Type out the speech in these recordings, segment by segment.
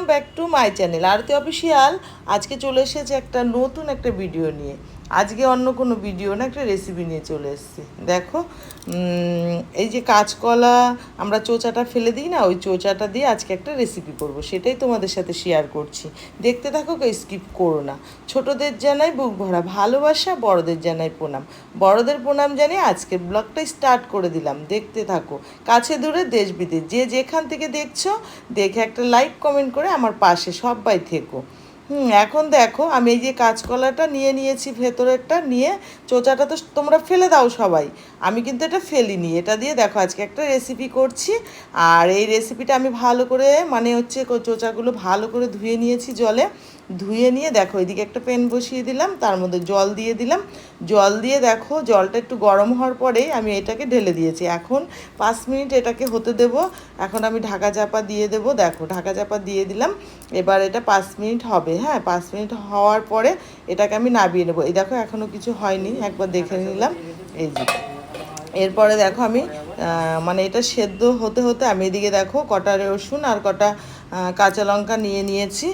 Back to my channel Arati official. আজকে চলে এসেছে একটা নতুন একটা ভিডিও নিয়ে। আজকে অন্য কোনো ভিডিও না, একটা রেসিপি নিয়ে চলে এসেছি। দেখো, এই যে কাঁচকলা আমরা চোচাটা ফেলে দিই না, ওই চোচাটা দিয়ে আজকে একটা রেসিপি করব, সেটাই তোমাদের সাথে শেয়ার করছি। দেখতে থাকো, স্কিপ করো না। ছোটদের জানাই বুক ভরা ভালোবাসা, বড়দের জানাই প্রণাম। বড়দের প্রণাম জানিয়ে আজকের ব্লগটা স্টার্ট করে দিলাম। দেখতে থাকো, কাছে দূরে দেশ বিদেশ যে যেখান থেকে দেখছো, দেখে একটা লাইক কমেন্ট করে আমার পাশে সবাই থেকো। এখন দেখো, আমি এই যে কাঁচকলাটা নিয়ে নিয়েছি, ভেতরেরটা নিয়ে, চোচাটা তো তোমরা ফেলে দাও সবাই, আমি কিন্তু এটা ফেলিনি। এটা দিয়ে দেখো আজকে একটা রেসিপি করছি। আর এই রেসিপিটা আমি ভালো করে চোচাগুলো ভালো করে ধুয়ে নিয়েছি জলে। ধুয়ে নিয়ে দেখো, এদিকে একটা প্যান বসিয়ে দিলাম, তার মধ্যে জল দিয়ে দিলাম। জল দিয়ে দেখো, জলটা একটু গরম হওয়ার পরেই আমি এটাকে ঢেলে দিয়েছি। এখন 5 মিনিট এটাকে হতে দেব। এখন আমি ঢাকা চাপা দিয়ে দেব। দেখো, ঢাকা চাপা দিয়ে দিলাম। এবার এটা 5 মিনিট হবে। হ্যাঁ, 5 মিনিট হওয়ার পরে এটাকে আমি নাবিয়ে নেবো। এই দেখো, এখনও কিছু হয়নি, একবার দেখে নিলাম। এই যে এরপরে দেখো আমি মানে এটা সেদ্ধ হতে হতে আমি এদিকে দেখো কটা রসুন আর কটা কাঁচা লঙ্কা নিয়ে নিয়েছি।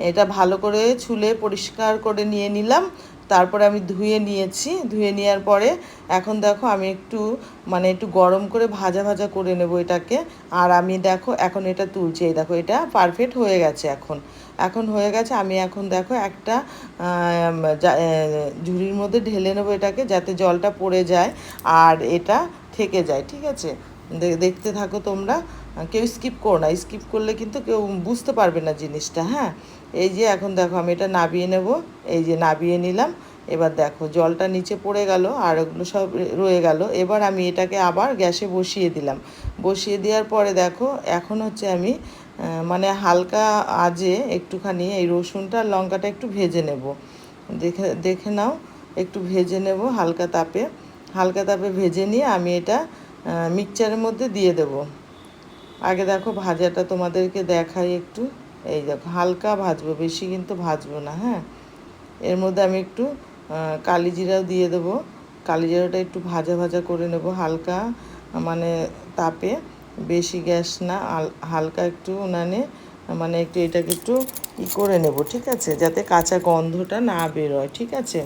এটা ভালো করে ছুলে পরিষ্কার করে নিয়ে নিলাম। তারপরে আমি ধুয়ে নিয়েছি। ধুয়ে নেওয়ার পরে এখন দেখো আমি একটু গরম করে ভাজা ভাজা করে নেব এটাকে। আর আমি দেখো এখন এটা তুলছি। এই দেখো, এটা পারফেক্ট হয়ে গেছে। এখন হয়ে গেছে। আমি এখন দেখো একটা ঝুড়ির মধ্যে ঢেলে নেবো এটাকে, যাতে জলটা পড়ে যায় আর এটা থেকে যায়। ঠিক আছে, দেখতে থাকো তোমরা, কেউ স্কিপ করো না। স্কিপ করলে কিন্তু কেউ বুঝতে পারবে না জিনিসটা। হ্যাঁ, এই যে এখন দেখো আমি এটা নাবিয়ে নেব। এই যে নাবিয়ে নিলাম। এবার দেখো জলটা নিচে পড়ে গেল আর ওগুলো সব রয়ে গেল। এবার আমি এটাকে আবার গ্যাসে বসিয়ে দিলাম। বসিয়ে দেওয়ার পরে দেখো, এখন হচ্ছে আমি মানে হালকা আজে একটুখানি এই রসুনটা আর লঙ্কাটা একটু ভেজে নেব। দেখে দেখে নাও, একটু ভেজে নেব হালকা তাপে। হালকা তাপে ভেজে নিয়ে আমি এটা মিক্সচারের মধ্যে দিয়ে দেব। আগে দেখো ভাজাটা তোমাদেরকে দেখাই একটু। এই দেখো, হালকা ভাজবো, বেশি কিন্তু ভাজবো না। হ্যাঁ, এর মধ্যে আমি একটু কালি জিরাও দিয়ে দেবো। কালি জিরাটা একটু ভাজা ভাজা করে নেব হালকা, মানে তাপে, বেশি গ্যাস না, হালকা একটু উনানে, মানে একটু এটাকে একটু করে নেব। ঠিক আছে, যাতে কাঁচা গন্ধটা না বেরোয়। ঠিক আছে,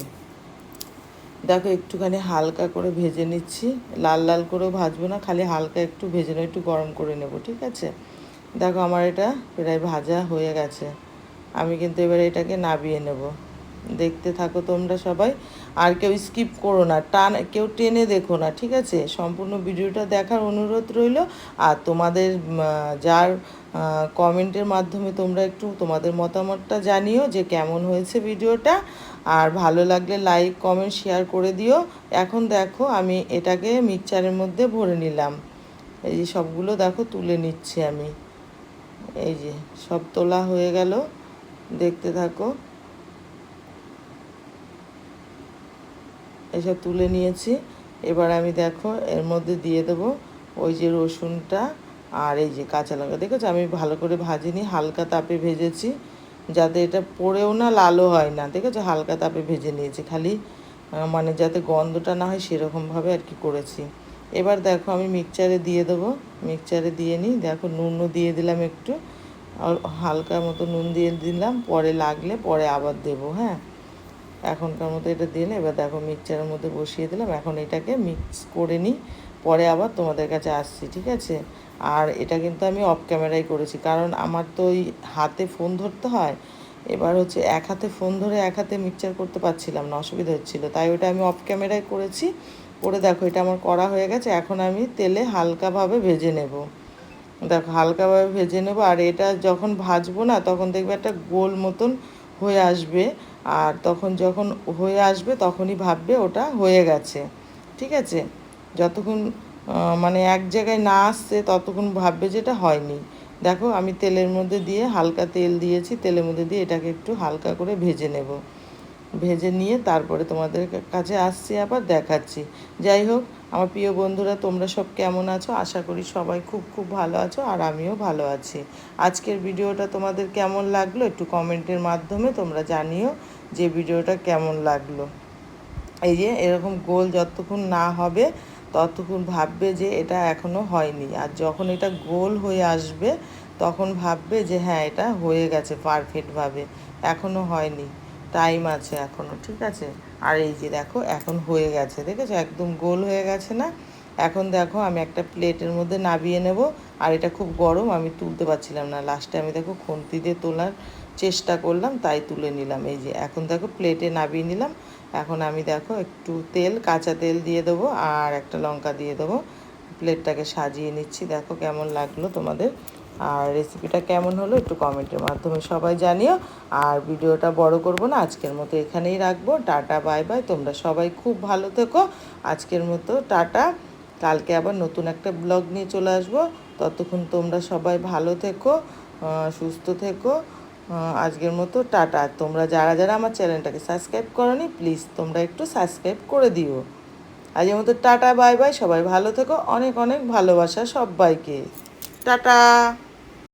দেখো একটুখানি হালকা করে ভেজে নিচ্ছি। লাল লাল করেও ভাজবো না, খালি হালকা একটু ভেজে নেব, একটু গরম করে নেব। ঠিক আছে, দেখো আমার এটা প্রায় ভাজা হয়ে গেছে। আমি কিন্তু এবারে এটাকে নাবিয়ে নেব। দেখতে থাকো তোমরা সবাই, আর কেউ স্কিপ করো না, কেউ টেনে দেখো না। ঠিক আছে, সম্পূর্ণ ভিডিওটা দেখার অনুরোধ রইল। আর তোমাদের যার কমেন্টের মাধ্যমে তোমরা একটু তোমাদের মতামতটা জানিও যে কেমন হয়েছে ভিডিওটা। আর ভালো লাগলে লাইক কমেন্ট শেয়ার করে দিও। এখন দেখো আমি এটাকে মিক্সচারের মধ্যে ভরে নিলাম। এই যে সবগুলো দেখো তুলে নিচ্ছি আমি। এই যে সব তোলা হয়ে গেল, দেখতে থাকো। এসব তুলে নিয়েছি। এবার আমি দেখো এর মধ্যে দিয়ে দেবো ওই যে রসুনটা আর এই যে কাঁচা লঙ্কা। দেখেছো, আমি ভালো করে ভাজিনি, হালকা তাপে ভেজেছি, যাতে এটা পড়েও না লালও হয় না। দেখেছো, হালকা তাপে ভেজে নিয়েছি, খালি মানে যাতে গন্ধটা না হয় সেরকমভাবে আর কি করেছি। এবার দেখো আমি মিক্সচারে দিয়ে দেবো। মিক্সচারে দিয়ে নিই। দেখো নুনও দিয়ে দিলাম একটু, হালকা মতো নুন দিয়ে দিলাম, পরে লাগলে পরে আবার দেবো। হ্যাঁ, এখনকার মতো এটা দিলে। এবার দেখো মিক্সচারের মধ্যে বসিয়ে দিলাম। এখন এটাকে মিক্স করে নিই, পরে আবার তোমাদের কাছে আসছি। ঠিক আছে, আর এটা কিন্তু আমি অফ ক্যামেরায় করেছি, কারণ আমার তো ওই হাতে ফোন ধরতে হয়। এবার হচ্ছে এক হাতে ফোন ধরে এক হাতে মিক্সচার করতে পারছিলাম না, অসুবিধা হচ্ছিলো, তাই ওটা আমি অফ ক্যামেরায় করেছি। করে দেখো এটা আমার করা হয়ে গেছে। এখন আমি তেলে হালকাভাবে ভেজে নেব। দেখো হালকাভাবে ভেজে নেব। আর এটা যখন ভাজবো না, তখন দেখবে একটা গোল মতন হয়ে আসবে। আর যখন হয়ে আসবে তখনই ভাববে ওটা হয়ে গেছে। ঠিক আছে, যতক্ষণ মানে এক জায়গায় না আসছে ততক্ষণ ভাববে যে এটা হয়নি। দেখো আমি তেলের মধ্যে দিয়ে, হালকা তেল দিয়েছি, তেলের মধ্যে দিয়ে এটাকে একটু হালকা করে ভেজে নেব। ভেজে নিয়ে তারপরে তোমাদের কাছে আসছি, আবার দেখাচ্ছি। যাই হোক, আমার প্রিয় বন্ধুরা, তোমরা সব কেমন আছো? আশা করি সবাই খুব খুব ভালো আছো, আর আমিও ভালো আছি। আজকের ভিডিওটা তোমাদের কেমন লাগলো একটু কমেন্টের মাধ্যমে তোমরা জানিও যে ভিডিওটা কেমন লাগলো। এই যে এরকম গোল যতক্ষণ না হবে ততক্ষণ ভাববে যে এটা এখনও হয়নি। আর যখন এটা গোল হয়ে আসবে তখন ভাববে যে হ্যাঁ এটা হয়ে গেছে পারফেক্টভাবে। এখনও হয়নি, টাইম আছে এখনও, ঠিক আছে। আর এই যে দেখো এখন হয়ে গেছে, দেখেছো একদম গোল হয়ে গেছে না। এখন দেখো আমি একটা প্লেটের মধ্যে নাবিয়ে নেব। আর এটা খুব গরম, আমি তুলতে পারছিলাম না, লাস্টে আমি দেখো খুন্তি দিয়ে তোলার চেষ্টা করলাম, তাই তুলে নিলাম। এই যে এখন দেখো প্লেটে নাবিয়ে নিলাম। এখন আমি দেখো একটু তেল, কাঁচা তেল দিয়ে দেবো আর একটা লঙ্কা দিয়ে দেবো। প্লেটটাকে সাজিয়ে নিচ্ছি, দেখো কেমন লাগলো তোমাদের। আর রেসিপিটা কেমন হলো একটু কমেন্টের মাধ্যমে সবাই জানিও। আর ভিডিওটা বড় করব না, আজকের মতো এখানেই রাখবো। টাটা, বাই বাই, তোমরা সবাই খুব ভালো থেকো। আজকের মতো টাটা। কালকে আবার নতুন একটা ব্লগ নিয়ে চলে আসবো। ততক্ষণ তোমরা সবাই ভালো থেকো, সুস্থ থেকো। আজকের মতো টাটা। তোমরা যারা যারা আমার চ্যানেলটাকে সাবস্ক্রাইব করোনি, প্লিজ তোমরা একটু সাবস্ক্রাইব করে দিও। আজকের মতো টাটা, বাই বাই, সবাই ভালো থেকো। অনেক অনেক ভালোবাসা সবাইকে। টাটা।